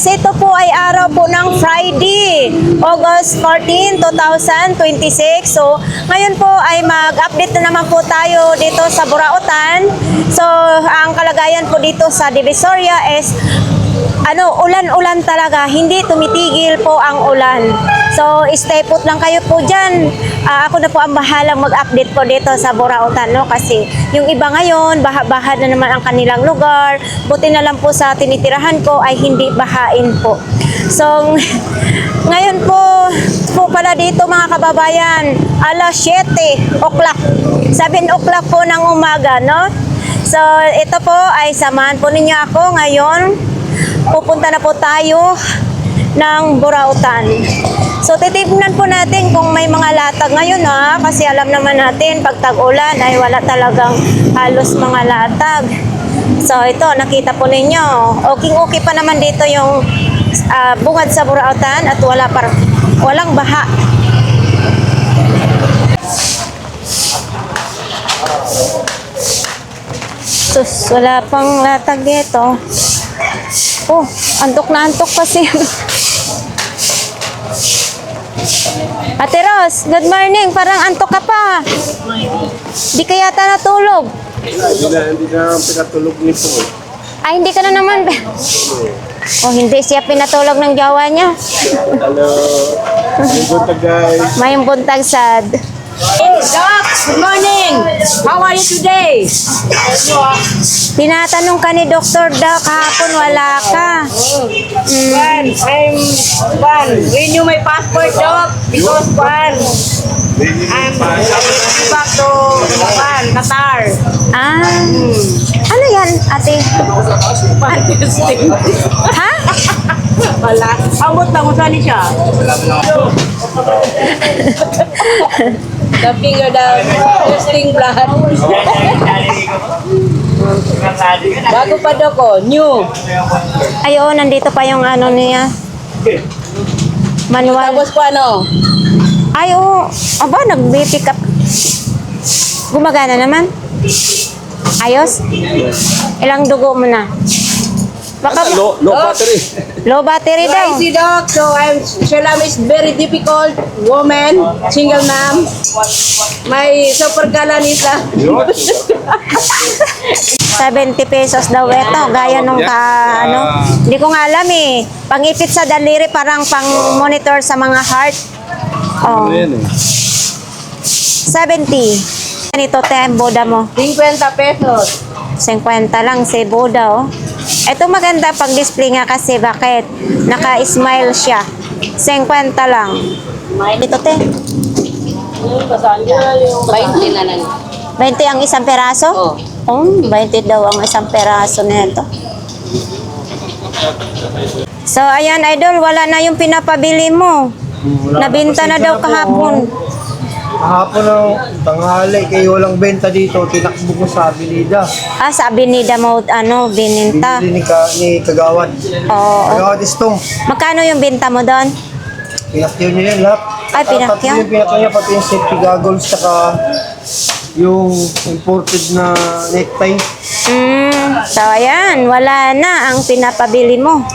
guys, ito po ay araw po ng Friday, August 14, 2026. So, ngayon po ay mag-update na naman po tayo dito sa Burautan. So, ang kalagayan po dito sa Divisoria is ulan-ulan talaga, hindi tumitigil po ang ulan. So, stay put lang kayo po dyan. Ako na po ang bahalang mag-update po dito sa Burautan, no? Kasi yung iba ngayon, baha-baha na naman ang kanilang lugar. Buti na lang po sa tinitirahan ko ay hindi bahain po. So, ngayon po pala dito mga kababayan, alas 7 o'clock, 7 o'clock po ng umaga, no? So, ito po ay samahan po ninyo ako ngayon. Pupunta na po tayo ng Burautan. So, titignan po natin kung may mga latag ngayon, ha? Kasi alam naman natin, pag tag-ulan ay wala talagang halos mga latag. So, ito, nakita po ninyo. Okay pa naman dito yung bungad sa Burautan at walang baha. Sus, wala pang latag dito. Oh, antok na antok kasi. Ate Ros, good morning. Parang antok ka pa. Di ka yata natulog. Hindi na pinatulog ni po. Ay, hindi ka na naman. Oh, hindi siya pinatulog ng jowa niya. Hello. May buntag guys. May buntag sad. Hey, Doc! Good morning! How are you today? Tinatanong ka ni Dr. Doc, kahapon wala ka. Renew my passport, Doc. Because I'm back to Qatar. Ano yan, ate? Fantastic. Ha? Wala. Ambot lang kung saan siya. The finger down, testing blood. Bago pa daw ko, new. Ay, oo, nandito pa yung ano niya. Manual. Tapos pa ano? Ay, oo. Aba, nag-pick up. Gumagana naman. Ayos? Ilang dugo mo na? Baka Low battery. low battery So, daw. I see, Doc. So, Shelam is very difficult woman, single mom. My super galan is 70 pesos daw ito. Gaya nung hindi ko nga alam eh. Pangipit sa daliri, parang pang monitor sa mga heart. Oh. 70. Ganito ang Boda mo. 50 pesos. 50 lang si Boda, oh. Ito maganda pag display nga kasi bakit? Naka-smile siya. 50 lang. Dito, te. 20 na lang. 20 ang isang peraso? Oo. 20 daw ang isang peraso nito. So, ayan, idol, wala na yung pinapabili mo. Nabinta na daw kahapon. Kahapon ng tanghali, kayo walang benta dito, tinakbo ko sa Avenida. Sa Avenida mo, bininta. Binili ni Kagawad. Oo. Kagawad Istong. Magkano yung binta mo doon? Pinakyaw niya yan lahat. Ay, pinakyaw? Tatlo yung pinakyaw niya, pati yung safety goggles, saka yung imported na necktie. So, ayan, wala na ang pinapabili mo.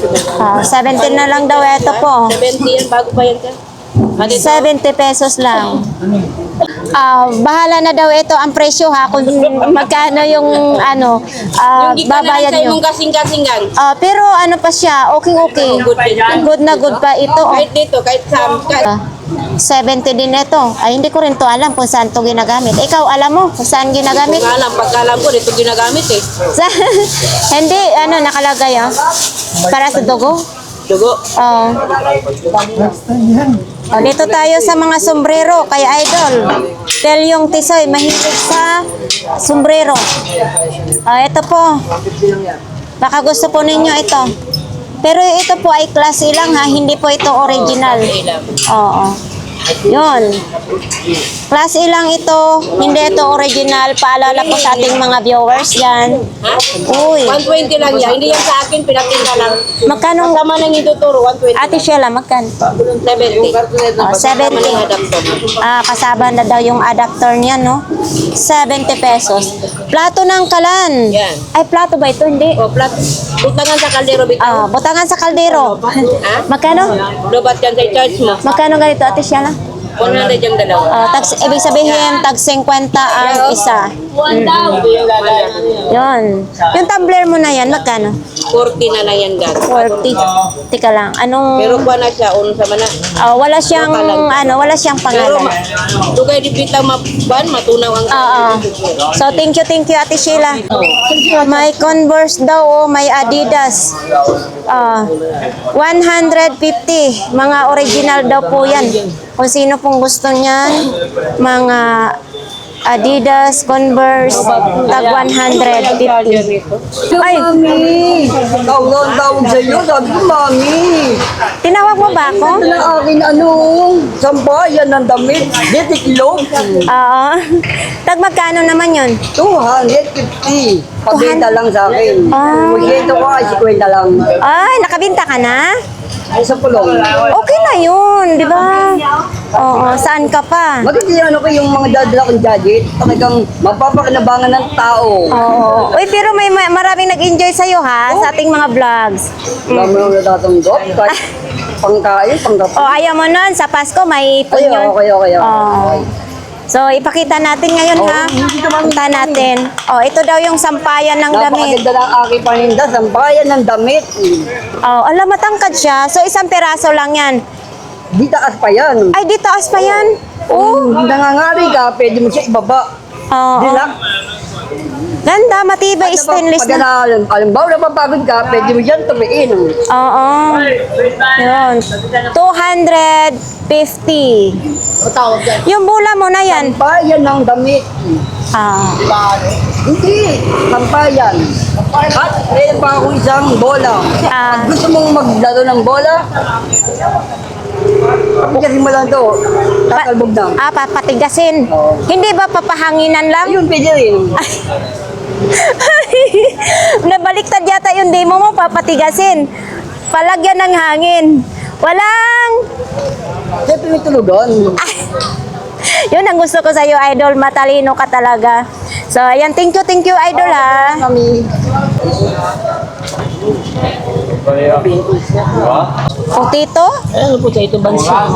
17 na lang daw ito po. 70 yan, bago pa yan ka? 70 pesos lang. Bahala na daw ito ang presyo, ha, kung magkano yung babayad nyo. Yung kasing-kasingan. Pero ano pa siya, okay. Good na good pa ito. Kahit dito, kahit sa... 70 din ito. Ay, hindi ko rin to alam kung saan to ginagamit. Ikaw, alam mo kung saan ginagamit? Kung alam, pagkalam ko, dito ginagamit eh. Hindi, nakalagay, para sa dugo. Dugo. Dito tayo sa mga sombrero kay Idol. Dahil yung Tisoy mahilig sa sombrero. Ito po. Baka gusto po ninyo ito. Pero ito po ay klase lang, ha, hindi po ito original. Oo. Yun. Class A lang ito, hindi ito original. Paalala po sa ating mga viewers yan. Ha? Uy. 120 lang yan. Hindi yan sa akin, pinatinda lang. Magkano? Kasama nang ituturo, 120. Ate Sheila, magkano? 70. 70. Kasama na daw yung adapter niya, no? 70 pesos. Plato ng kalan. Yan. Ay, plato ba ito? Hindi. O, plat. Butangan sa kaldero bitaw. Butangan sa kaldero. Ha? Magkano? Lobat yan sa charge mo. Magkano ganito, Ate Shiana? 100 yung dalawa. Ibig sabihin, tag 50 ang isa. Yun. Yung tumbler mo na yan, magkano? 40 na lang yan gag. 40. Tika lang, anong... Pero kuha na siya, uno sa mana. wala siyang, wala siyang Pero pangalan. dugay di bitaw maban, matunaw ang So, thank you, Ate Sheila. May Converse daw, may Adidas. 150. Mga original daw po yan. Kung sino pong gusto niyan, mga Adidas, Converse, tag 150. Ay, Mami, tawag sa iyo, sabi ko, Mami, tinawag mo ba ako? na akin sambayan ng damit, detiklog, Oo. Tag magkano naman yun? 250, pabenta lang sa akin. Magkento ko ay 50 lang. Ay, nakabinta ka na? Ay, sa pulong. Okay na yun, di ba? Oo, saan ka pa? Maganda ko yung mga dadala kong gadget, talagang mapapakinabangan ng tao. Oo. Uy, pero may maraming nag-enjoy sa'yo ha, sa ating mga vlogs. Dami mo natatanggap, kahit pangkain, pangkape. Ayaw mo nun, sa Pasko may ipon Ay, yun. okay. Oo. So, ipakita natin ngayon ha. Punta natin. Ito daw yung sampayan ng damit. Napakaganda ng aking paninda, sambayan ng damit. Alam, matangkad siya. So, isang peraso lang yan. Di taas pa yan. Ay, di taas pa yan. Kung nangangari ka, pwede mo siya ibaba. Oo. Dilak. Ganda, matibay, stainless Pag na. alimbaw napapagod ka, pwede mo dyan tumiin. Oo. Yun. 250. Yung bula mo na yan. Sampayan ng damit. Hindi, sampayan. At meron pa ako isang bola. Pag gusto mong maglaro ng bola, kasi mo lang to, tatalbog na. Papatigasin. Hindi ba papahanginan lang? Ayun, pwede rin. Nabaliktad yata yung demo mo, papatigasin. Palagyan ng hangin. Walang... Siyempre may tulugan. Yun ang gusto ko sa'yo, Idol. Matalino ka talaga. So, ayan. Thank you, Idol, ha. Kami. O, Tito? Ano po sa ito bansa?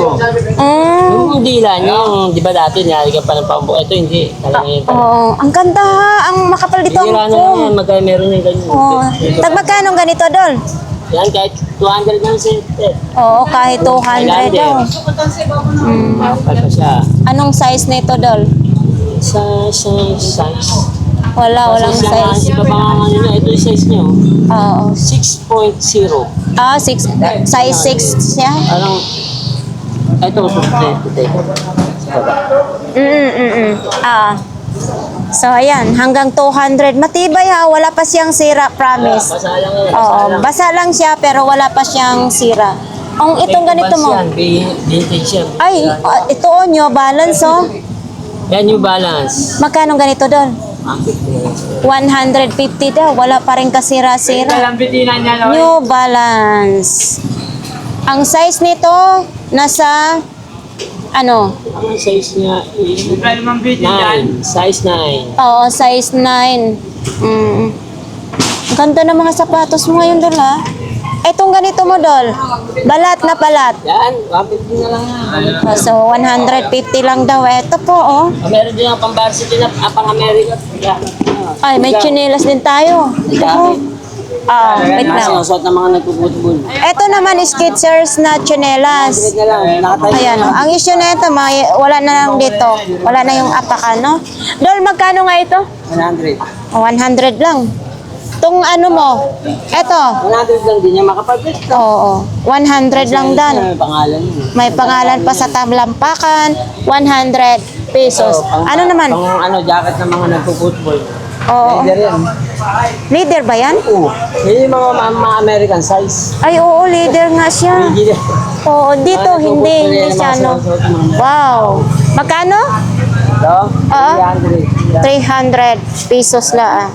Yung dila niya, yung di ba dati niyari ka pa ng pambo. Ito hindi. Talaga yun. Oo. Ang ganda, ha. Ang makapal dito ang Hira na lang foam. yan. Magkaya meron yung ganyan. Oo. Tag magkano ganito, Dol? Yan kahit 200 lang set. Oo, kahit 200 daw. Kapal pa siya. Anong size nito, Dol? Size. Walang size. Iba pa nga ano na. Ito yung size niyo. Oo. 6.0. Size 6 siya? Anong... Ito, puti. So, ayan. Hanggang 200. Matibay ha. Wala pa siyang sira, promise. Basa lang yan. Oo. Basa lang siya, pero wala pa siyang sira. Ang itong ganito mo. Vintage yan. Ay, ito o, New Balance oh. Yan yung balance. Magkano ganito doon? 150 daw. Wala pa rin kasira-sira. New Balance. Ang size nito, nasa, ano? Ang size niya is 9. Size 9. Oo, size 9. Ang ganda ng mga sapatos mo ngayon, Dol, ha? Itong ganito mo, Dol. Balat na balat. Yan, 150 na lang yan. So, 150 lang daw. Ito po, oh. Meron din ang pang-varsity na pang-America. Ay, may chinelas din tayo. Ito po. Wait lang. Sinusuot ng mga nagpuputbol. Ito naman is Skechers na chinelas. Na lang, nakatayo. Ayan, oh. Ang issue na ito, wala na lang dito. Wala na yung apaka, no? Dol, magkano nga ito? 100. 100 lang. Itong ano mo, ito. 100 lang din niya makapagpit. Oo, 100 lang dan. May pangalan yun. May pangalan pa sa tamlampakan, 100 pesos. Ano naman? Pang ano, jacket ng mga nagpuputbol. Oo. Leader yan. Leader ba yan? Oo. Yun yung mga American size. Ay, oo, leader nga siya. Leader. Oo, dito, hindi siya, no? Wow. Magkano? Ito? Oo. 300. 300 pesos lang.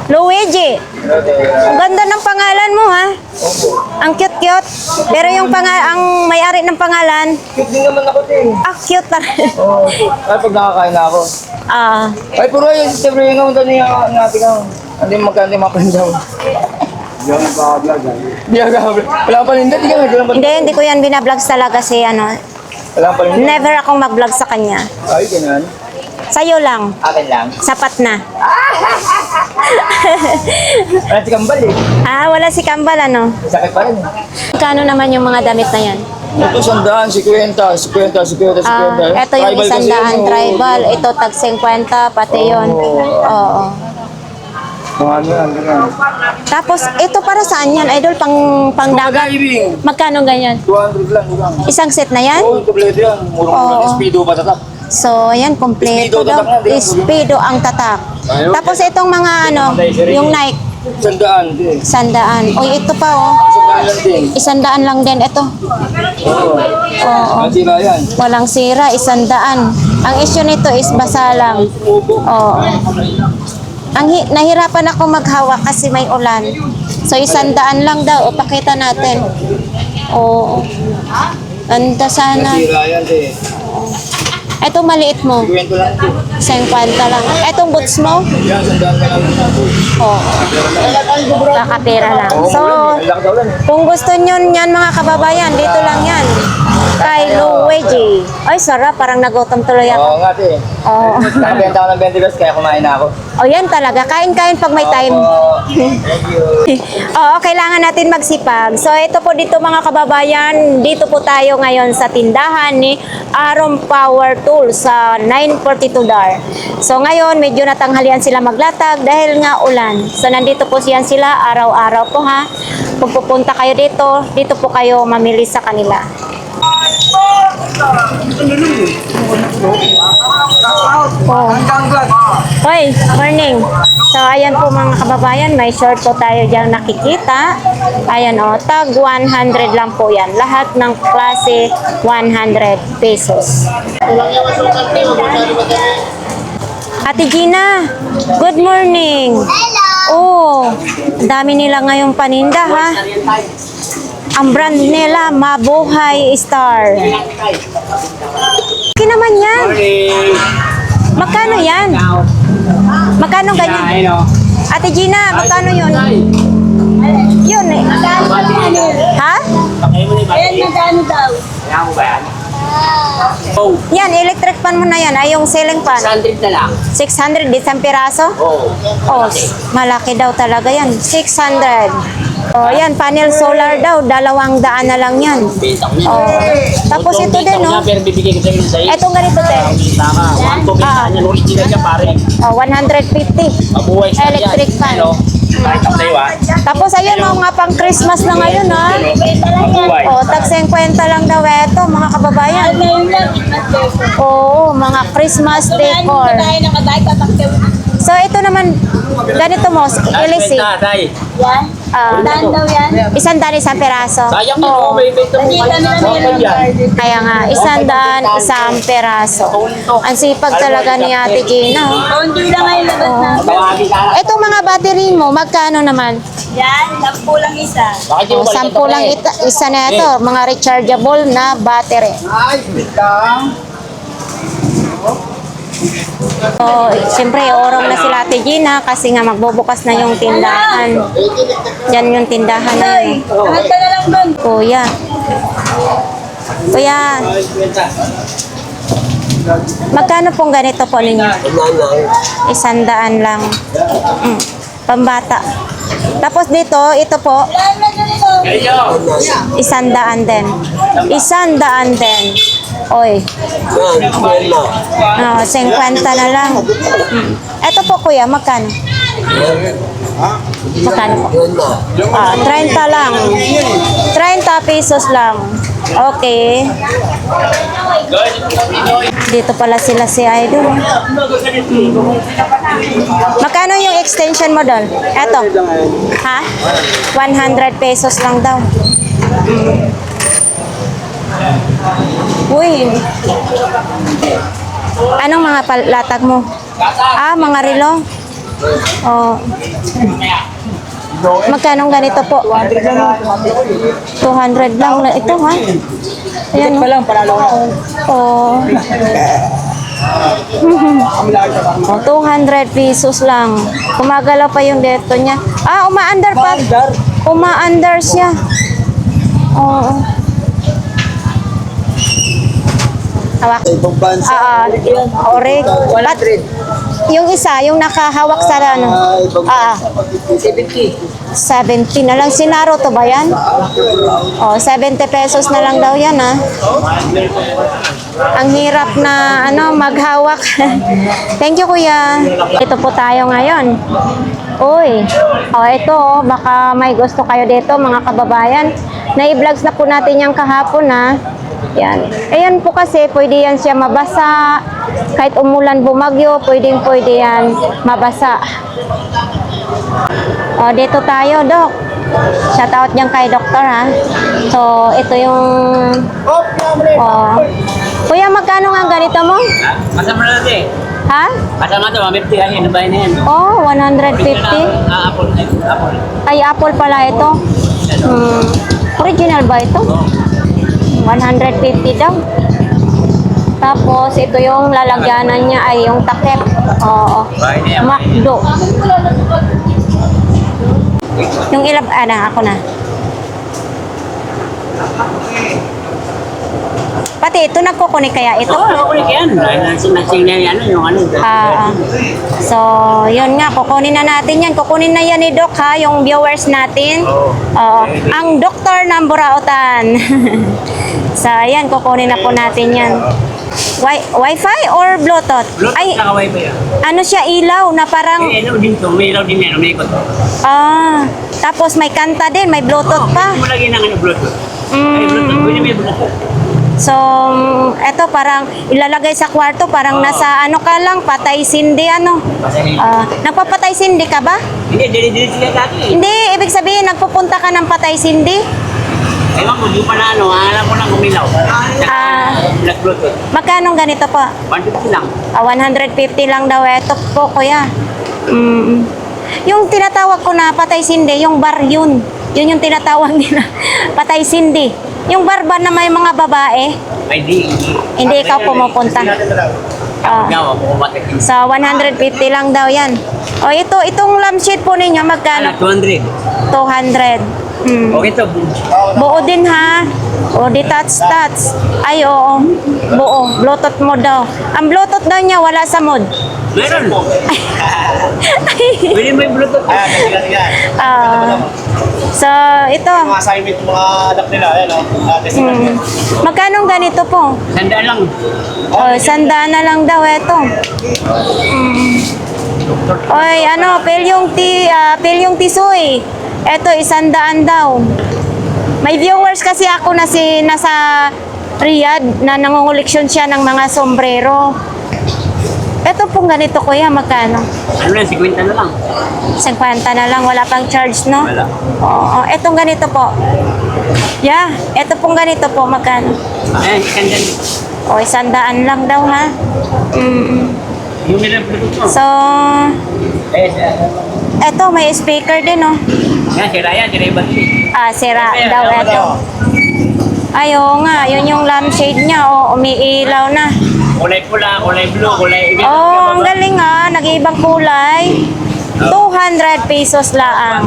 Luigi, ang ganda ng pangalan mo, ha? Ang Ang cute-cute. Pero yung ang may-ari ng pangalan, Cute din naman ako din. cute pa rin. Oo. Ay, pag nakakain na ako. Ah, Ay, puro yun. Siyempre yung ako doon yung natin ako. Hindi magkano yung mapalindaw. Yung nakablog. Hindi ako. Wala pa palinda. Hindi ka nga. hindi ko yan binablogs talaga si ano. Wala pa palinda. Never akong mag-vlog sa kanya. Ay, ganyan. Sa'yo lang. Akin lang. Sapat na. Wala si Kambal eh. Wala si Kambal, ano? Sakit pa rin. Kano naman yung mga damit na yan? Ito, 100, 50, 50, 50, 50. Ito yung Tribal kasi 100 yun, oh. tribal. Ito tag 50, pati yun. Oo. Mga ano yan, ganyan. Tapos, ito para saan yan? Idol, pang dagat. Diving. Magkano ganyan? 200 lang, lang. Isang set na yan? Oo, kompleto yan. Murang Oo. lang. Speedo pa tatak. So, ayan, kompleto Speedo, daw. tatak na, di ba? Speedo ang tatak. Tapos itong mga ano, yung Nike, 100 din. 100. Uy, ito pa oh. 100 lang din. 100 lang din ito. Oo. Oo. Ang sira yan. Walang sira, 100. Ang issue nito is basa lang. Oo. Nahirapan ako maghawak kasi may ulan. So, 100 lang daw. O, pakita natin. Oo. Ganda sana. Sira yan din. Ito maliit mo. 50 lang din. 50 lang. Etong boots mo? Yan, 100 ka lang. Oo. Kakapera lang. So, Ang laki daw lang eh. kung gusto nyo yan mga kababayan, dito lang yan. Kay Luigi. Ay, sarap. Parang nagutom tuloy ako. Oo nga din. Oo. Nakabenta ako ng 20 pesos kaya kumain na ako. O yan talaga. Kain-kain pag may time. Oo. Thank you. Oo, kailangan natin magsipag. So, ito po dito mga kababayan. Dito po tayo ngayon sa tindahan ni Aron Power Tools sa 942 Dar. So, ngayon, medyo natanghalian sila maglatag dahil nga ulan. So, nandito po siyan sila araw-araw po ha. Kung pupunta kayo dito po kayo mamili sa kanila. Hoy, morning. So, ayan po mga kababayan, may short po tayo diyang nakikita. Ayan o, tag 100 lang po yan. Lahat ng klase 100 pesos. Ate Gina, good morning. Hello. Oh, dami nila ngayong paninda ha. Ang brand nila, Mabuhay Star. Okay naman yan. Magkano yan? Magkano ganyan? Ate Gina, magkano yun? Yun eh. Ha? Ayan, magkano daw? Kaya mo ba yan? Oh, Yan, electric fan mo na yan. Ay, yung ceiling fan. 100 na lang. 600, isang piraso? Oo. Oh, malaki daw talaga yan. 600. Oh, yan, panel solar daw. 200 na lang yan. Benta ko niya. Oh. Tapos ito din, no? Pero bibigay ko sa inyo sa'yo. Etong ganito, te. Benta ka. 1 to benta niya. Original niya pare. Oh, 150. Mabuhay sa Electric fan. Ano? Kahit ako sa'yo ha. Tapos ayun, oh, nga pang Christmas na ngayon, ha? Mabuhay. Oh, tag 50 lang daw ito, mga kababayan. Oo, mga Christmas decor. So, ito naman, ganito mo, ilisi. Benta, tay. Isang daan, isang peraso. Sayang yun. Oh. May benta mo pala sa bottle yan. Kaya nga, isang daan, isang peraso. Ang sipag talaga ni Ate Gina. Oh. Tawagin ka lang. Itong mga battery mo, magkano naman? Yan, 10 lang isa. Bakit di mo Oh, balik 10 lang isa na ito, mga rechargeable na battery. Ay, wait lang. So, siyempre, orong na sila Ate Gina kasi nga magbubukas na yung tindahan. Yan yung tindahan na yun. Lahat ka na lang doon. Kuya. Kuya, magkano pong ganito po ninyo? 100 lang. Pambata. Tapos dito, ito po, 100 din. 100 din. Oy. 50 na lang. Ito po kuya, magkano? Magkano po? 30 lang. 30 pesos lang. Okay. Dito pala sila si Idol. Magkano yung extension mo doon? Eto. Ha? 100 pesos lang daw. Uy. Anong mga latag mo? Mga relo? Oh. Magkano ganito po? 200 lang na ito, ha? Ayan, Pa lang, panalo na. oh. Oh, 200 pesos lang. Kumagalaw pa yung deto niya. Ah, umaandar pa. Umaandar siya. Oo. Hawak. Ibang bansa. Orig. At yung isa, yung nakahawak sa ano. Ibang bansa. 70 na lang. Sinaro to ba yan? Oh, 70 pesos na lang daw yan, ha? Ang hirap na ano maghawak. Thank you, kuya. Ito po tayo ngayon. Uy. Oh, ito, oh, baka may gusto kayo dito, mga kababayan. Na-i-vlogs na po natin yung kahapon, ha? Yan. Ayan po kasi, pwede yan siya mabasa. Kahit umulan bumagyo, pwede yan mabasa. O, dito tayo, Dok. Shoutout dyan kay Doktor, ha. So, ito yung... Kuya, magkano nga ganito mo? Masama na natin. Ha? Masama to, 150 kasi ano ba yun yan? Oh, 150. Apple. Ay, apple pala ito. Original ba ito? 150 daw. Tapos, ito yung lalagyanan niya ay yung takip. Oo. Macdo. Yung ilab... ako na. Pati ito, nagkukunik kaya ito? Oo, nakukulik yan. Nasing na yan, yung ano. So, yun nga, kukunin na natin yan. Kukunin na yan ni Doc, ha, yung viewers natin. Ang doktor ng Burautan. So, ayan, kukunin na po natin yan. Wi-Fi or Bluetooth? Bluetooth Ay, saka wifi yan. ano siya, ilaw na parang... May ilaw din to, may ilaw din yan, umiikot. Tapos may kanta din, may Bluetooth pa. Pwede mo lagi ng ano, Bluetooth. Ay, Bluetooth, pwede may Bluetooth. So, eto parang ilalagay sa kwarto, parang nasa ano ka lang, patay sindi, ano. Nagpapatay sindi ka ba? Hindi, dili-dili sila dati. Hindi, ibig sabihin, nagpupunta ka ng patay sindi? Ewan ko, di pa na ano, alam ko lang umilaw. Nag-Bluetooth. Magkano ganito po? 150 lang. 150 lang daw ito po, kuya. Yung tinatawag ko na patay sindi, yung bar yun. Yun yung tinatawag nila, patay sindi. Yung bar ba na may mga babae? Ay, di. Hindi ikaw pumupunta. Gawa ko kumatik. So, 150 lang daw yan. O, itong lampshade po ninyo, magkano? 200. 200. Okay to. Buo din, ha? O, detached touch. Ay, oo. Buo. Bluetooth mo daw. Ang Bluetooth daw niya, wala sa mod. Meron. Pwede may Bluetooth. So, ito. Mga assignment, mga anak nila, ayan o. Magkano ganito po? Sandaan lang. O, 100 na lang daw ito. Oy, ano, pilyong tisoy. Ito, 100 daw. May viewers kasi ako na nasa Riyadh na nangunguleksyon siya ng mga sombrero. Ito pong ganito, kuya, magkano? Ano lang, 50 na lang. 50 na lang, wala pang charge, no? Wala. Oo, etong ganito po. Yeah, eto pong ganito po, magkano? Ayan, ikan dyan. O, 100 lang daw, ha? Yung may Bluetooth mo. So, eto, may speaker din, no? Yan, sira yan, sira yung battery. Sira daw eto. Ay, oo nga, yun yung lampshade niya, umiilaw na. Kulay pula, kulay blue, kulay... Oh, ang galing, ha? Nag-iibang kulay. 200 pesos lang.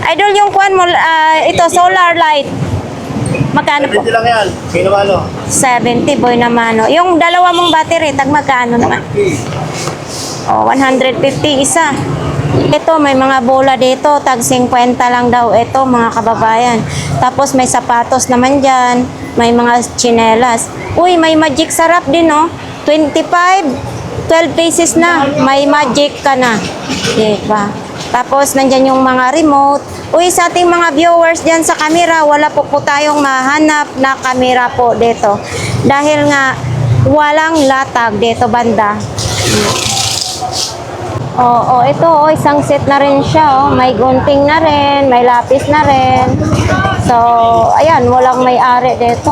Idol, yung kuwan mo, ito, solar light. Magkano po? Hindi lang yan. Sino ano? 70, boy naman. No? Yung dalawa mong battery, tag magkano naman? 150 isa. Ito, may mga bola dito, tag 50 lang daw ito, mga kababayan. Tapos may sapatos naman dyan, may mga tsinelas. Uy, may magic sarap din, no? 25, 12 pieces na, may magic ka na. Diba? Tapos, nandyan yung mga remote. Uy, sa ating mga viewers dyan sa camera, wala po tayong mahanap na camera po dito. Dahil nga, walang latag dito banda. Ito, isang set na rin siya. May gunting na rin, may lapis na rin. So, ayan, walang may-ari dito.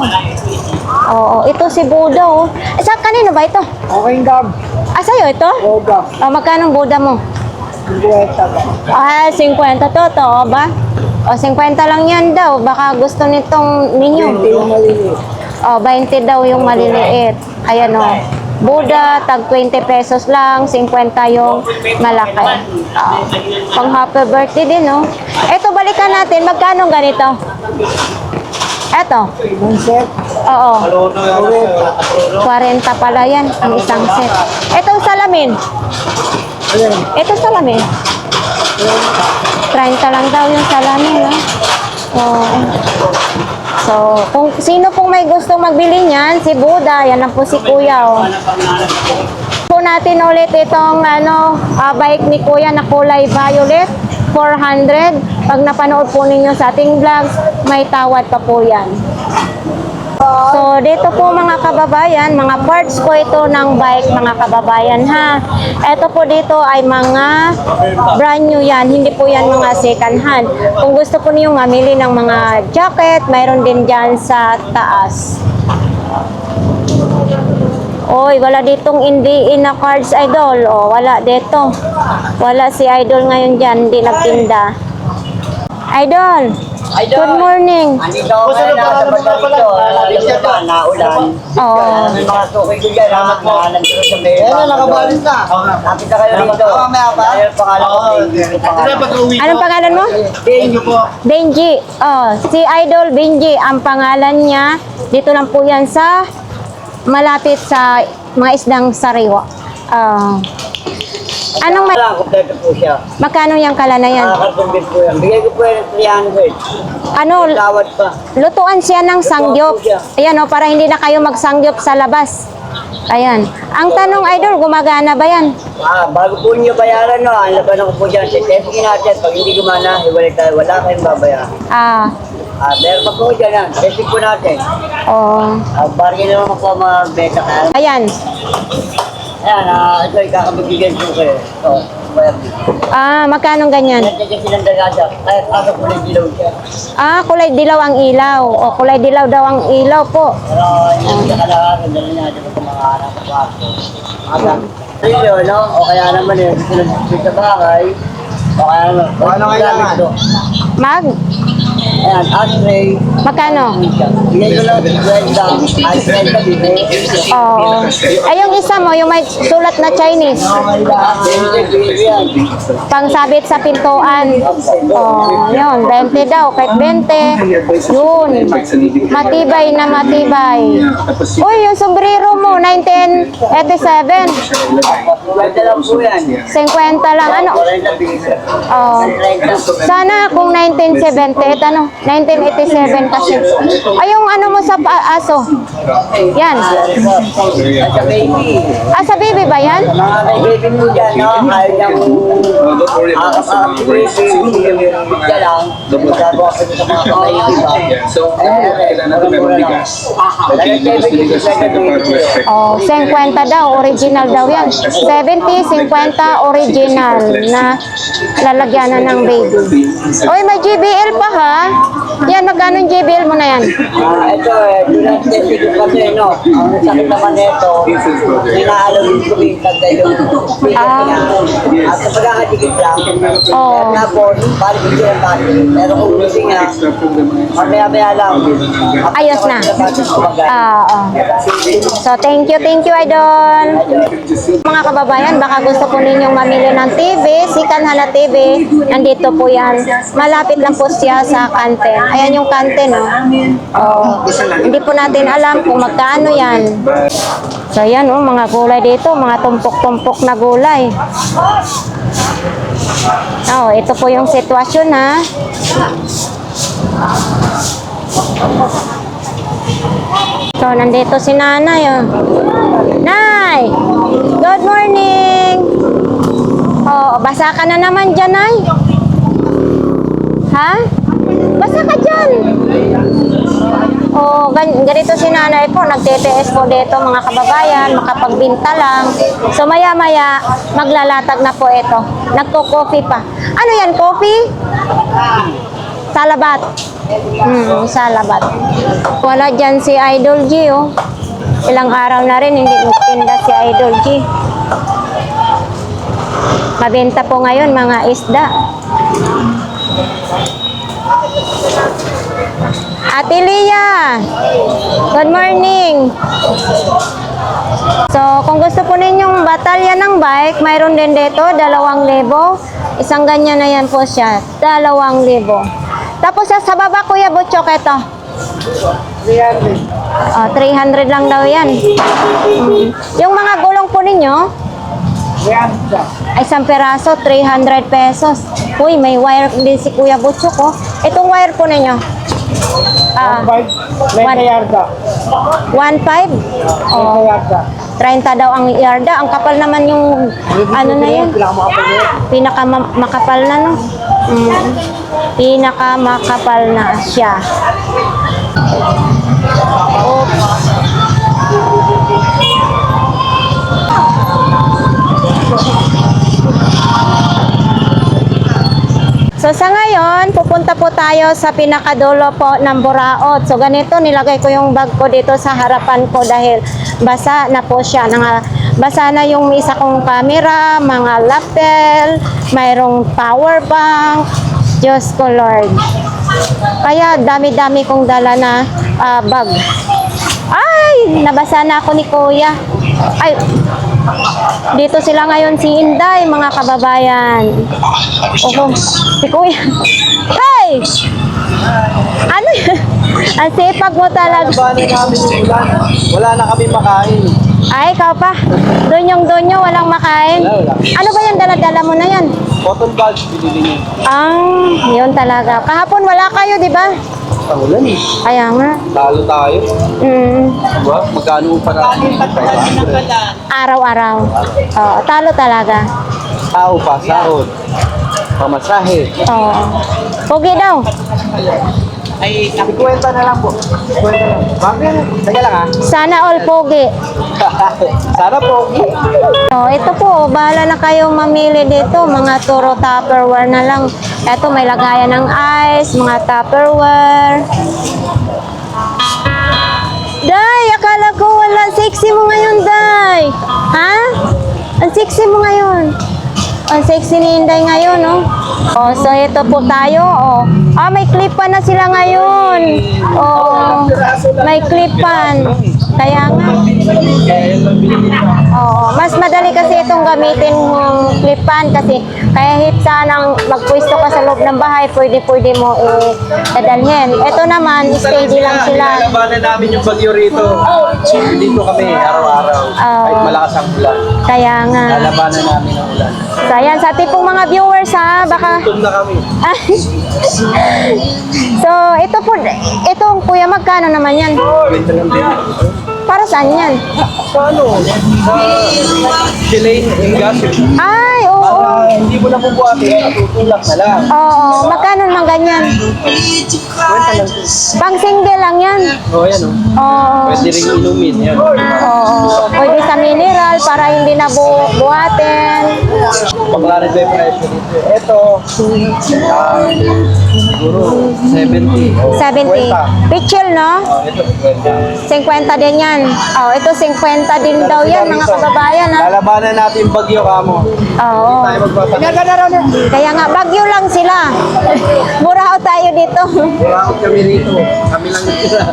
Ito si Buda, Sa kanino ba ito? Okay, Gab. Sa'yo ito? Oo, Gab. Magkano Buda mo? Ah, 50 to ba? O, 50 lang yan daw. Baka gusto nitong ninyo. O, 20 daw yung maliliit. Ayan o. Buddha, tag 20 pesos lang. 50 yung malaki. Pang happy birthday din, no? Ito, balikan natin. Magkano ganito? Eto. Oo. 40 pala yan. Ang isang set. Itong salamin. Ito salamin. 30 lang daw yung salamin, no? So, kung sino pong may gusto magbili niyan, si Buddha, yan lang po si Kuya, oh. Po natin ulit itong bike ni Kuya na kulay violet, 400. Pag napanood po ninyo sa ating vlogs, may tawad pa po yan. So, dito po mga kababayan, mga parts po ito ng bike, mga kababayan, ha. Ito po dito ay mga brand new yan, hindi po yan mga second hand. Kung gusto po niyo mamili ng mga jacket, mayroon din dyan sa taas. Oy, wala ditong hindi na cards, Idol. O, wala dito. Wala si Idol ngayon dyan, hindi nagtinda. Idol! Good morning. Andito ako ngayon na sa dito. Naulan. Oh. May mga tukay ko dyan. Nandito sa may nakabalis na. Nakita kayo dito. Dahil pangalan ko. Anong pangalan mo? Benji. Oh, si Idol Benji. Ang pangalan niya, dito lang po yan sa malapit sa mga isdang sariwa. Anong Kompleto po siya. magkano yung kala na yan? Nakakatumbit po yan. Bigay ko po yan ng 300. Ano, Tawad pa. lutuan siya ng sangyop. Ayan o, para hindi na kayo magsangyop sa labas. Ayan. Ang tanong, Idol, gumagana ba yan? Bago po niyo bayaran, no, ang labanan ko po dyan. Testing natin. Pag hindi gumana, hiwalay tayo. Wala kayong babayaran. Meron pa po dyan yan. Testing po natin. Oh. Bargain naman po magbeta ka. Ayan. Ayan, ito ikakabigyan ko kayo. Ito, Magkano ganyan? nandiyan silang dalaga. Kahit ako kulay dilaw siya. Kulay dilaw ang ilaw. O, kulay dilaw daw ang ilaw po. Pero hindi ka nakakaganda na natin sa mga anak ko ako. Sa'yo, no? O kaya naman gusto lang sa bahay. O kaya naman. Ano kailangan? Mag? Ayan, ashtray. Magkano? Bigay ko lang 12 lang. Ayos na ito, bigay. Oh. Ay, yung isa mo, yung may sulat na Chinese. Pangsabit sa pintuan. Oh, yun. 20 daw. Kahit 20. Yun. Matibay na matibay. Uy, yung sombrero mo, 1987. 20 lang po yan. 50 lang. Ano? Oh. Sana kung 1970, ano? 1987 kasi. Ay, yung ano mo sa aso. Yan. At sa baby. Sa baby ba yan? Mga may baby po dyan, no? Ayaw niyang ka lang. Magagawa ko sa mga kamay, di ba? Oh, 50 daw. Original daw yan. 70, 50 original na lalagyanan ng baby. Oy, may JBL pa ha? Yan, magkano yung JBL mo na yan? Ito doon natin kasi, no? Ang sakit naman nito, inaalawin ko yung tanda yung at sa pagkakatigit lang, Oh. tapos, balik ko yung balik. Pero kung gusto nga, mamaya-maya lang. Ayos na. So, thank you, Idol. Mga kababayan, baka gusto po ninyong mamili ng TV, si Kanhana TV, nandito po yan. Malapit lang po siya sa kanten. Ayan yung kanten, no? Oh, hindi po natin alam kung magkano yan. So, yan, mga gulay dito, mga tumpok-tumpok na gulay. Oh, ito po yung sitwasyon, ha? So, nandito si Nanay, oh. Nay! Good morning! Oh, basa ka na naman dyan, Nay. Ha? Basa ka dyan. Oh, ganito si Nanay po, nagtts po dito, mga kababayan, makapagbinta lang. So, maya-maya, maglalatag na po ito. Nagko-coffee pa. Ano yan, coffee? Salabat. Salabat. Wala dyan si Idol G, oh. Ilang araw na rin, hindi magtinda si Idol G. Mabenta po ngayon mga isda. Ate Lia, good morning. So, kung gusto po ninyong batalya ng bike, mayroon din dito, 2,000. Isang ganyan na yan po siya, 2,000. Tapos sa baba, Kuya Butchok, ito. 300 lang daw yan. Yung mga gulong po ninyo, ay isang peraso, 300 pesos. Uy, may wire din si Kuya Butchok, oh. Itong wire po ninyo. 1.5? Oh, 30 daw ang yarda. Ang kapal naman yung ano na yan. Pinakamakapal na, no? Pinakamakapal na siya. So sa ngayon, pupunta po tayo sa pinakadulo po ng Buraot. So ganito, nilagay ko yung bag ko dito sa harapan ko dahil basa na po siya. Basa na yung isa kong camera, mga lapel, mayroong power bank. Diyos ko Lord. Kaya dami-dami kong dala na bag. Ay, nabasa na ako ni Kuya. Ay, dito sila ngayon si Inday, mga kababayan. Oho, si Kuya. Hey! Ano yan? Ang sipag mo talaga. Labanan namin yung ulan. Wala na kami makain. Ay, ikaw pa. Donyong-donyo, walang makain. Wala. Ano ba yung dala-dala mo na yan? Cotton buds, binili niya. Yun talaga. Kahapon wala kayo, di ba? Ang ulan eh. Kaya nga. Talo tayo. Diba? Magkano pa natin? Araw-araw. Oo, talo talaga. Tao pa, sahod. Pamasahe. Oo. Pugi daw. Kwenta na lang po. Kwenta lang. Bakit? Teka lang ha. Sana all pugi. Sana po. Oh, ito po, bahala na kayong mamili dito, mga turo Tupperware na lang. Ito may lagayan ng ice, mga Tupperware. Day, akala ko wala sexy mo ngayon, Day. Ha? Ang sexy mo ngayon. Ang sexy ni Inday ngayon, no? Oh, so ito po tayo, oh. May clip-pan na sila ngayon. Oh, may clip-pan. Kaya nga. Oo, mas madali kasi itong gamitin mong clip-pan kasi kahit saan ang magpwesto ka sa loob ng bahay, pwede mo dadalhin. Ito naman, steady lang sila. Labanan namin yung bagyo rito. Dito kami araw-araw. Kahit malakas ang ulan. Kaya nga. Lalabanan namin ang ulan. So, ayan, sa tipong mga viewers ha, baka... Tutun na kami. So, ito po, itong kuya, magkano naman yan? Kwenta lang din. Para saan yan? Sa ano? Sa Chilean gas. Ay, oo. Hindi mo na bubuhatin. Tutulak na lang. Oo, magkano naman ganyan? Kwenta lang din. Pang single lang yan. Oo, yan o. Oo. Pwede rin inumin. Yan. Oo. Pwede sa mineral para hindi na buhatin. Pag-clarify yung presyo dito. Ito, siguro 70. 70. Pichel, no? Ito, 50. 50 din yan. Oh, ito 50 din daw yan, mga kababayan, ha? Lalabanan natin yung bagyo, kamo. Oo. Tayo magpapagod. Kaya nga, bagyo lang sila. Burao tayo dito. Wala kami rito. Kami lang sila.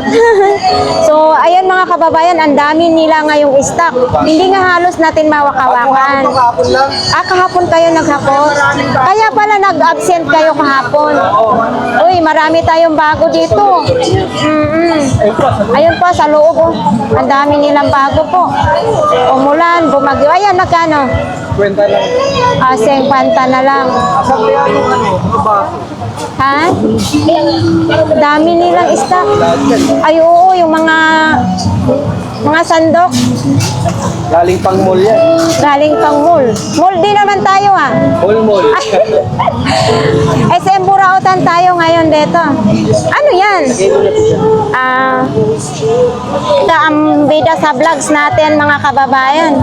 So, ayan mga kababayan, ang dami nila ngayong stock. Hindi nga halos natin mawakawakan. Kahapon lang. Kahapon kayo naghakot. Kaya pala nag-absent kayo kahapon. Uy, marami tayong bago dito. Ayun po, sa loob. Oh. Ang dami nilang bago po. Umulan, bumagyo. Ayan, magkano? Kwenta lang. 50 na lang. Asan kaya yung ano ba? Ha? Dami nilang stock. Ay, oo, yung mga sandok. Galing pang mall yan. Galing pang mall. Mall din naman tayo, ah. Mall. SM Buraotan tayo ngayon dito. Ano yan? Ang bida sa vlogs natin, mga kababayan.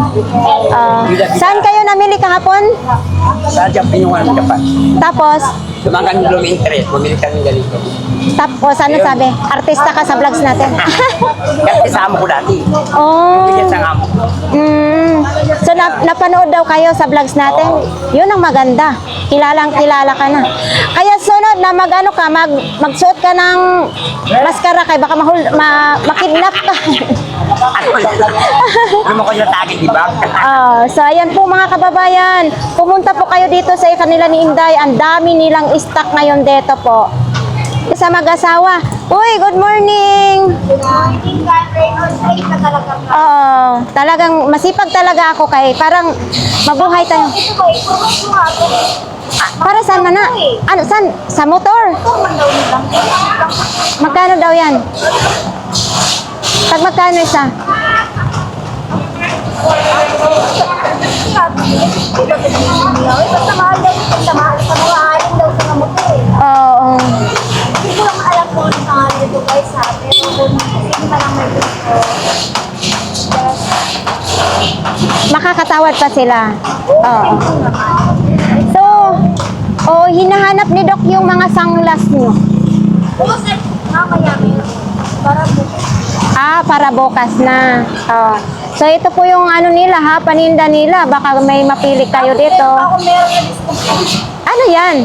Saan kayo namili kahapon? Sa Pinuan, Japan. Tapos, Dumagang blooming interest, bumili kami ganito. tapos ano sabi? Artista ka sa vlogs natin. Kasi kasama ko dati. Oh. Bigyan sa amo. So, napanood daw kayo sa vlogs natin? Yun ang maganda. Kilala ka na. Kaya sunod na mag-ano ka, magsuot ka ng maskara kay baka makidnap ka. Ano mo ko yung tagit, di ba? So, ayan po mga kababayan. Pumunta po kayo dito sa kanila ni Inday. Ang dami nilang stock ngayon dito po. Sa mag-asawa. Uy, good morning! Oo, talagang masipag talaga ako kay parang mabuhay tayo. Para saan man na? Ano, saan? Sa motor? Magkano daw yan? Pag magkano isa? Oo. Hindi ko lang alam kung ano pangalan nito guys ha. Pero kung hindi pa lang may gusto. Makakatawad pa sila. Oo. So, hinahanap ni Doc yung mga sanglas nyo. Bukas na mamaya meron. Para bukas. Para bukas na. So, ito po yung ano nila ha, paninda nila. Baka may mapili kayo dito. Ako meron na discount. Ano yan?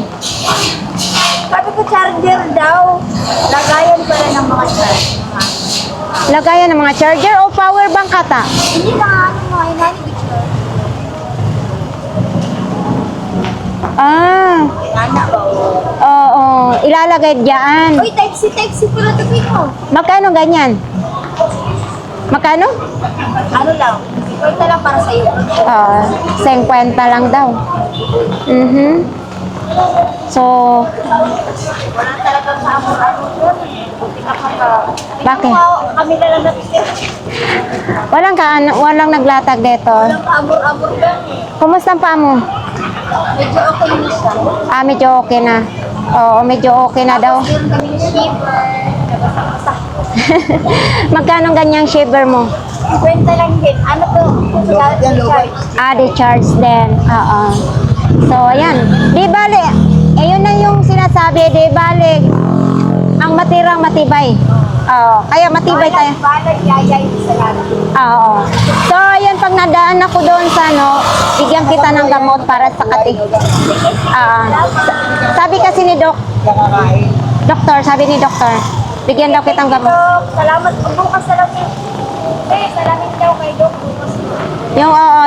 Sabi ko charger daw. Lagayan pala ng mga charger. Lagayan ng mga charger o power bank ata? Hindi na ano mga inani picture. Inana ba? Oo. Ilalagay diyan. Uy, type-C pala ito mo. Magkano ganyan? Magkano? Ano lang? Ito lang para sa'yo. 50 lang daw. So, Wala talagang kaamor-amor yun. Buti ka pa. bakit? Kami na lang natin. Walang naglatag dito. Walang kaamor-amor lang eh. Kumusta ang paa mo? Medyo ako yung isa. Medyo okay na. Oo, medyo okay na daw. Meron kami ng shiver. Nabasa-basa. Magkano ganyang shaver mo? Kwenta lang din. Ano to? Charge. Di-charge din. Oo. So, ayan. Di bale, yun na yung sinasabi, di bale, ang matirang matibay. Kaya matibay tayo. Balag yayay sa lahat. Oo. So, ayan, pag nadaan ako doon sa bigyan kita ng gamot para sa kati. Sabi kasi ni sabi ni doktor, bigyan daw kitang gamot. Dok, salamat. Bukas salamin. Salamin daw kay Dok. Bukas.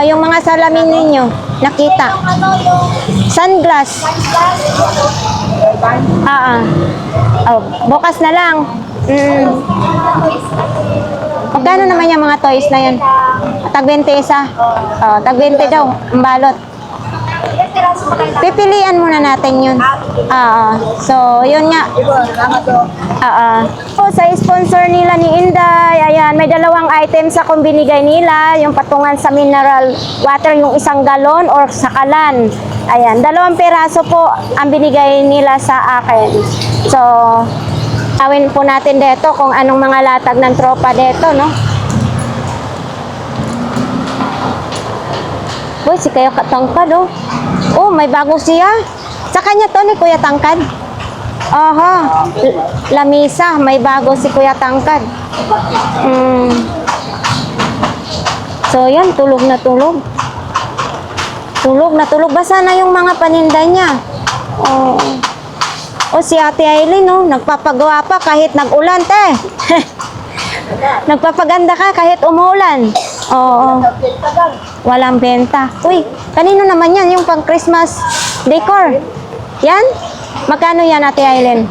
Yung mga salamin ninyo, nakita. Yung ano, yung Sunglass. sunglass. Bukas na lang. Magkano naman yung mga toys na yan? Tag 20 isa? Tag 20 daw, ang balot. Ilan piraso pa kayo lang? Pipilian muna natin yun. So, yun nga. Sa sponsor nila ni Inday, ayan, may dalawang items akong binigay nila. Yung patungan sa mineral water, yung 1 galon or sakalan. Ayan, 2 piraso po ang binigay nila sa akin. So, awin po natin dito kung anong mga latag ng tropa dito, no? Boy, si Kuya Tangkad, oh. May bago siya. Sa kanya to ni Kuya Tangkad. Lamisa, may bago si Kuya Tangkad. So, yan, tulog na tulog. Tulog na tulog. Basa na yung mga paninda niya. Si Ate Aileen, nagpapagawa pa kahit nag-ulan, te. Nagpapaganda ka kahit umulan. Walang benta. Uy, kanino naman yan? Yung pang Christmas decor. Yan? Magkano yan, Ate Aileen?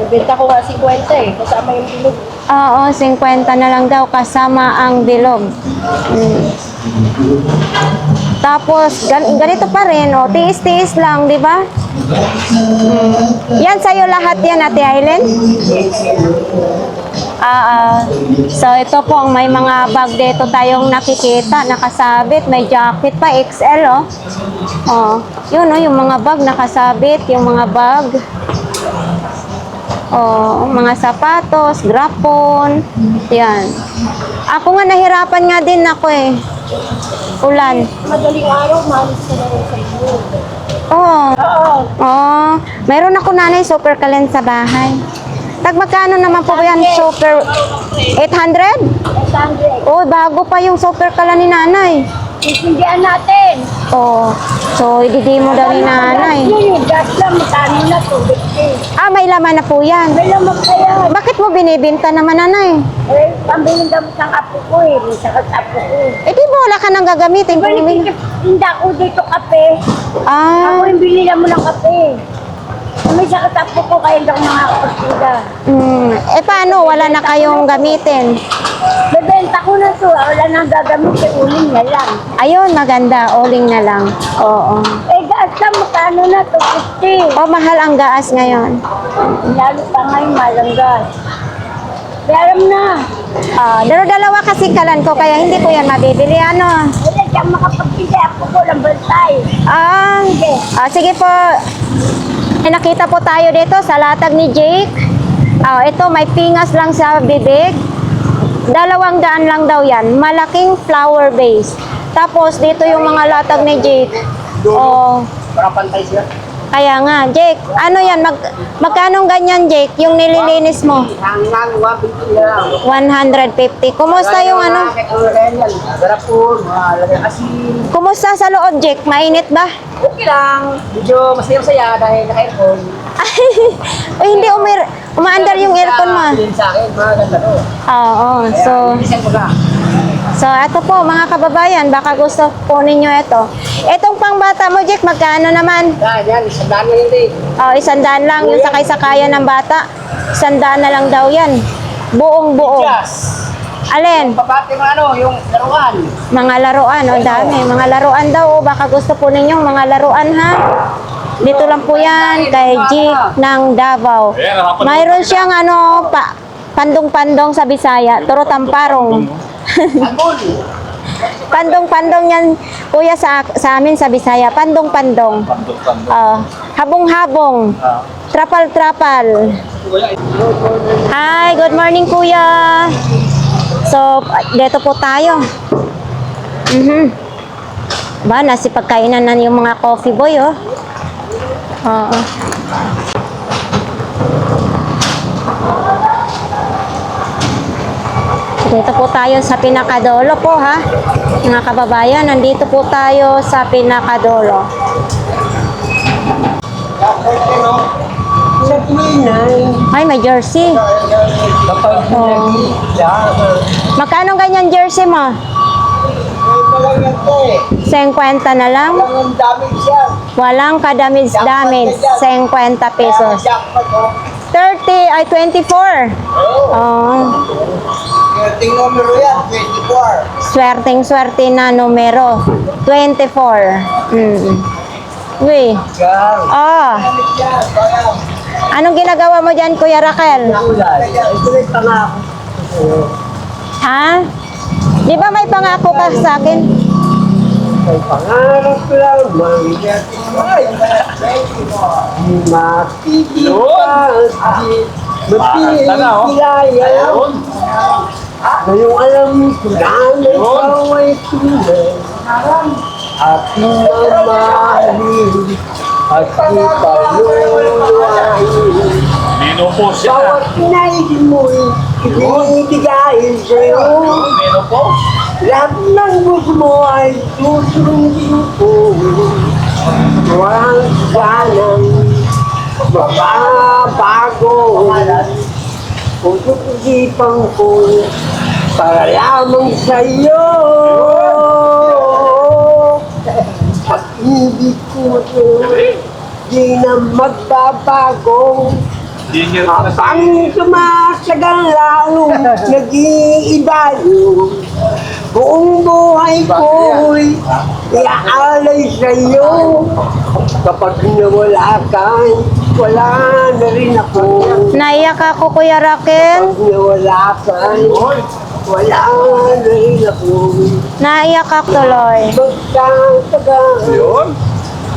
Benta ko nga 50 kasama yung bilog. 50 na lang daw kasama ang bilog. Tapos, ganito pa rin, tiis-tiis lang, di ba? Yan sa'yo lahat yan, Ate Aileen? So, ito po, may mga bag dito tayong nakikita, nakasabit, may jacket pa, XL, yun, yung mga bag nakasabit, yung mga bag. Mga sapatos, grapon, yan. Ako nga, nahirapan nga din ako ulan. Madaling araw, malis ka na rin sa iyo. Mayroon ako nanay super kalen sa bahay. Magkano naman po yan? Super 800? 800. Oh, bago pa yung super kala ni nanay. Isindihan natin. Oh, so ididi mo daw ni nanay. Gas lang, magkano na to? 50. Ah, may laman na po yan. May lamang kaya. Bakit mo binibinta naman, nanay? Eh, pambiling gamit ng apo ko eh. May sakit apo ko. Eh, di ba wala ka nang gagamitin? Kung bumili- Hindi ko dito kape. Ah, Ako yung binila mo ng kape. May sakit apo ko kaya hindi ako makakapagpida. eh paano? Wala na kayong gamitin. Bebenta ko na to. Wala nang gagamitin. Uling na lang. Ayun, maganda. Oling na lang. Oo. Eh, gas lang, magkano na to? 50. Oh, mahal ang gaas ngayon. Lalo pa ngayon, malanggas. Pero na. Dalawa kasi kalan ko, kaya hindi ko yan mabibili. Ano? Wala siyang makapagpili. Ako ko lang bantay. Sige po. May nakita po tayo dito sa latag ni Jake. Ito, may pingas lang sa bibig. 200 lang daw yan. Malaking flower base. Tapos, dito yung mga latag ni Jake. Oh, Para pantay sila. kaya nga, Jake, ano yan? Magkano ganyan, Jake? Yung nililinis mo? Hanggang 150 lang. 150. Kumusta yung ano? Garapon, lagay asin. Kumusta sa loob, Jake? Mainit ba? Okay lang. Medyo masaya-saya dahil naka-aircon. Ay, hindi umaandar yung aircon mo. Bilhin sa akin, maganda to. Oo, so... Bilisan ko na. So, ito po, mga kababayan, baka gusto po ninyo ito. Itong pangbata mo, Jake, magkano naman? Yan, isandaan lang yun din. 100 lang yung sakay-sakayan ng bata. 100 na lang daw yan. Buong buo. Yes. Alin? Pabati mo ano, yung laruan. Mga laruan, dami. Mga laruan daw, baka gusto po ninyong mga laruan, ha? Dito lang po yan, kay Jake ng Davao. Mayroon siyang pandong-pandong sa Bisaya, turot ang parong. Albon. Pandong-pandong yan, kuya, sa amin sa Bisaya. Pandong-pandong. Habong-habong. Trapal-trapal. Hi, good morning, kuya. So, dito po tayo. Ba, nasipagkainan na yung mga coffee boy, oh. Oo. Dito po tayo sa pinakadolo po, ha. Mga kababayan, nandito po tayo sa pinakadolo. Ay, may jersey. Oh. Magkano ganyan jersey mo? 50 na lang? Walang kadamage-damage. 50 pesos. 30 ay 24. Oh. Swerteng numero yan, 24. Swerteng-swerte na numero. 24. Uy. Anong ginagawa mo dyan, Kuya Raquel? Ito yung pangako. Ha? Di ba may pangako ka sa akin? May pangarap lamang mapipilaya ngayong alam ko na may baway tunay at pinamahalin at ipaluluwain Menopause yan. bawat pinaigin mo'y ibibigay sa'yo. Lahat ng gusto mo ay susundin ko. Walang sanang mababago. Puso't isipan ko para lamang sa'yo. Pag-ibig ko di na magbabago. Habang sumasagal lalo, nag-iiba yun. Buong buhay ko'y iaalay sa'yo. Kapag nawala ka, wala na rin ako. Naiyak ako, Kuya Raquel. Kapag nawala ka, wala na rin ako. Naiyak ako tuloy. Magkatagal,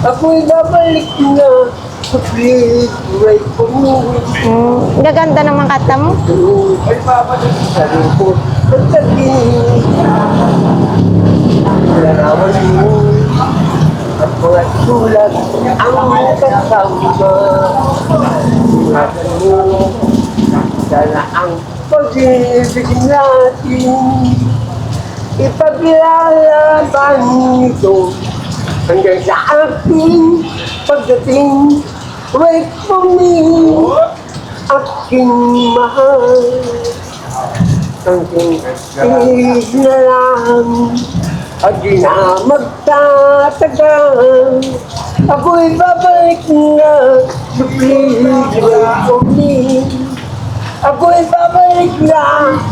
ako'y babalik na. Kapit, right po mo. Gaganda naman kata mo. Ay, babalik sa lingkod. Pagdating, larawan mo. At mga sulat ang kasama. Ingatan mo, Sana ang pag-ibig natin ipaglalaban ito hanggang sa aking pagdating. Wait for me, aking mahal. Hanggang tinig na lang at di na magtatagal. Ako'y babalik na, so please wait for me. Ako'y babalik na,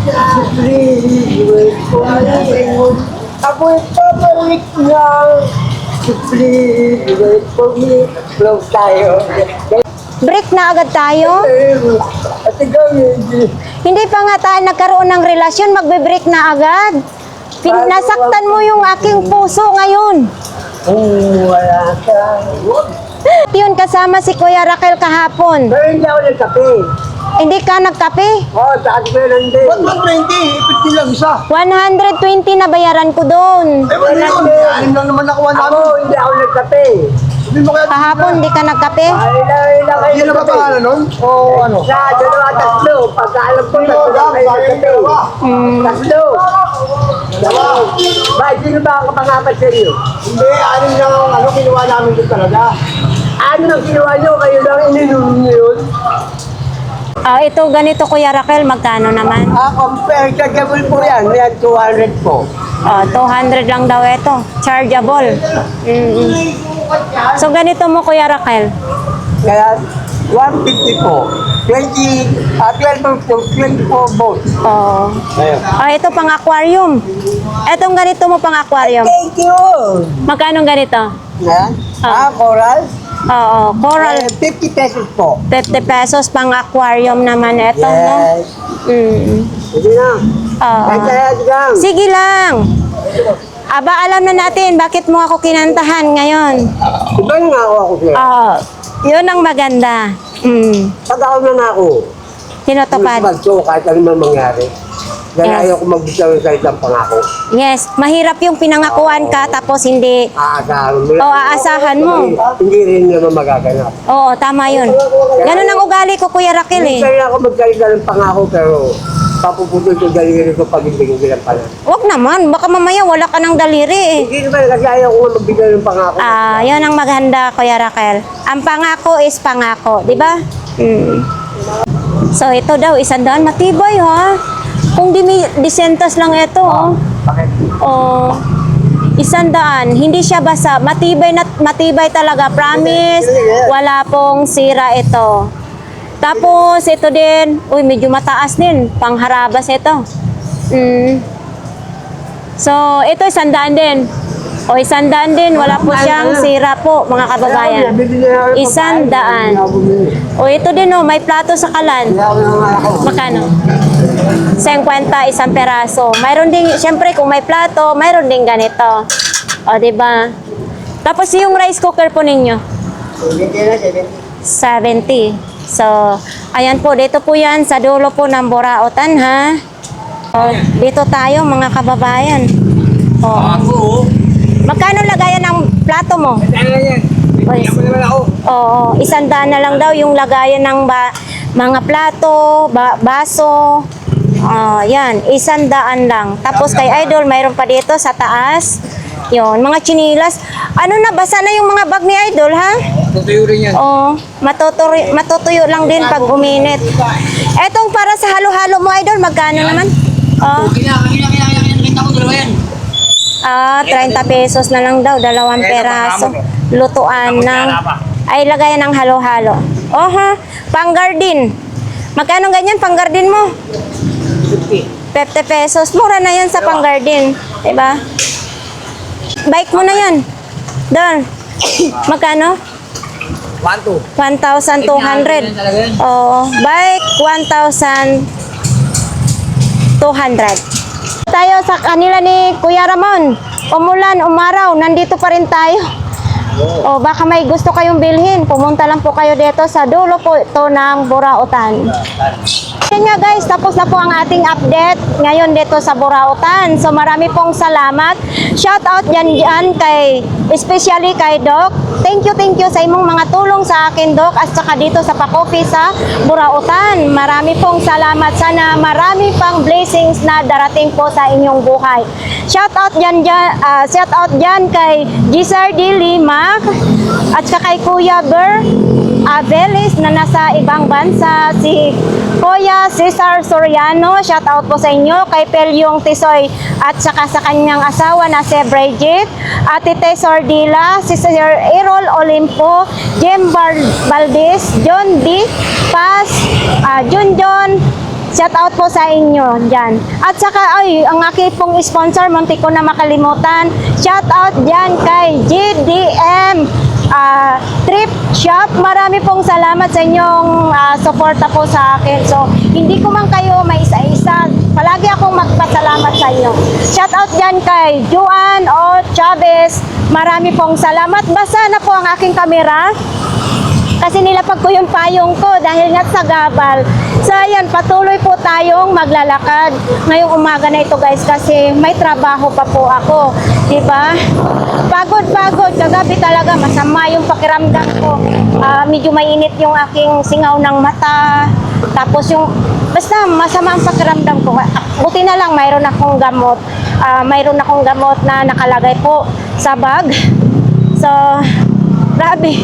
so please wait for me. Ako'y babalik na, so please wait for me. Flow tayo. Break na agad tayo. At ikaw, Hindi pa nga tayo nagkaroon ng relasyon, magbe-break na agad. Nasaktan mo yung aking puso ngayon. wala ka. Yun, kasama si Kuya Raquel kahapon. Pero hindi ako nagkape. Hindi ka nagkape. Oo, dati ko lang din. Ba't 120? 50 lang isa. 120 na bayaran ko doon. Eh, wala yun. Anim lang naman nakuha Ako, namin. hindi ako nagkape. Sabi mo kaya... Kahapon, hindi ka nagkape. Ay, lang kayo Yan na ba nagkape. pangalan nun? O ano? Sa dalawa, tatlo. Pagkaalam ko, tatlo lang kayo nagkape. Tatlo. Dalawa. Bakit sino ba ang kapangapat sa iyo? Hindi, anim lang ang ano, kinuha namin doon talaga. Ano ang kinuha nyo? Kayo lang ininom nyo yun? Ito ganito Kuya Raquel, magkano naman? Compare chargeable po yan. Yan, 200 po. 200 lang daw ito. Chargeable. So ganito mo Kuya Raquel. Kaya, 150 po. 24 volts. Oh. Ito pang aquarium. Etong ganito mo pang aquarium. Thank you! Magkano ganito? Yan. Ah. Coral. Oo, coral. 50 pesos po. 50 pesos pang aquarium naman ito, no? Yes. Hindi na. Oo. Ay, kaya lang. Sige lang. Aba, alam na natin bakit mo ako kinantahan ngayon. Diba nga ako sir? Oo. Yun ang maganda. Pag ako na ako, Tinutupad. magso kahit ano man mangyari. Dahil Yes. ayaw ko magbitaw sa isang pangako. Yes, mahirap yung pinangakuan ka tapos hindi. Aasahan mo. Oo, aasahan mo. Hindi rin naman magaganap. Oo, tama yun. Ganun ang ugali ko, Kuya Raquel eh. Minsan ako magsalita ng pangako pero papuputol ko daliri ko pag hindi ko bilang pala. Wag naman, baka mamaya wala ka ng daliri eh. Hindi naman kasi ayaw ko nga magbigay ng pangako. Yun ang maganda, Kuya Raquel. Ang pangako is pangako, di ba? So, ito daw, 100, matibay ha. Kung disentas lang ito, Bakit? oh, 100, hindi siya basa. Matibay talaga, promise. Wala pong sira ito. Tapos, ito din, uy, medyo mataas din. Pangharabas ito. So, ito 100 din. O, 100 din. Wala po siyang sira po, mga kababayan. 100. O, ito din, oh, may plato sa kalan. Makano? 50, isang peraso. Mayroon din, syempre, kung may plato, mayroon din ganito. O, diba? Tapos, yung rice cooker po ninyo? 70. So, ayan po, dito po yan sa dulo po ng Burautan, ha? O, dito tayo, mga kababayan. O. Magkano lagayan ng plato mo? Oo, 100 na lang daw yung lagayan ng mga plato, baso. Yan, 100 lang. Tapos kay Idol, mayroon pa dito sa taas. Yon, mga chinilas. Ano na, basa na yung mga bag ni Idol, ha? Tutuyo rin yan. Oo, matutuyo lang din pag uminit. Etong para sa halo-halo mo, Idol, magkano naman? Kita ko dalawa yan. 30 pesos na lang daw, 2 peraso. Lutuan ng, ay lagayan ng halo-halo. Oha, pang garden. Magkano ganyan, pang garden mo? 50 pesos. Mura na yan sa pang garden. Diba? Bike mo na yan. Doon. Magkano? 1,200. Oo. Bike, 1,200. Tayo sa kanila ni Kuya Ramon. Umulan, umaraw, nandito pa rin tayo. O baka may gusto kayong bilhin, pumunta lang po kayo dito sa dulo po ito ng Burautan. ayan nga guys, tapos na po ang ating update ngayon dito sa Burautan. So marami pong salamat. Shout out dyan kay, especially kay Doc. Thank you sa imong mga tulong sa akin, Doc, at saka dito sa Pacoffee sa Burautan. Marami pong salamat. Sana marami pang blessings na darating po sa inyong buhay. Shout out dyan kay Gisar D. Lima at saka kay Kuya Ber Avelis na nasa ibang bansa, si Kuya Cesar Soriano, shout out po sa inyo, kay Pelyong Tisoy at saka sa kanyang asawa na si Brigitte, Ate Tess Ordila, si Sir Errol Olimpo, Jem Valdez, John D. Paz, John, shout out po sa inyo dyan. At saka, ang aking pong sponsor, munti ko na makalimutan. Shout out dyan kay GDM Trip Shop. Marami pong salamat sa inyong suporta po sa akin. So, hindi ko man kayo may isa-isa. Palagi akong magpasalamat sa inyo. Shout out dyan kay Juan O. Chavez. Marami pong salamat. Basa na po ang aking kamera. Kasi nilapag ko yung payong ko dahil nga sa gabal. So ayan, patuloy po tayong maglalakad ngayong umaga na ito guys kasi may trabaho pa po ako. Diba? Pagod. Kagabi talaga masama yung pakiramdam ko. Medyo mainit yung aking singaw ng mata. Tapos basta masama ang pakiramdam ko. Buti na lang mayroon akong gamot. Mayroon akong gamot na nakalagay po sa bag. So, grabe.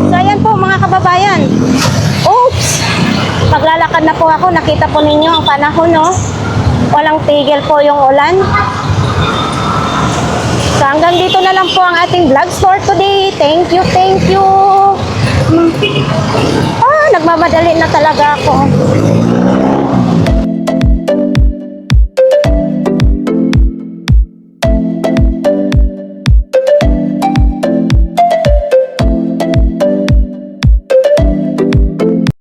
So ayan po mga kababayan. Oops! Maglalakad na po ako. Nakita po ninyo ang panahon, no? Walang tigil po yung ulan. So hanggang dito na lang po ang ating vlog for today. Thank you. Nagmamadali na talaga ako.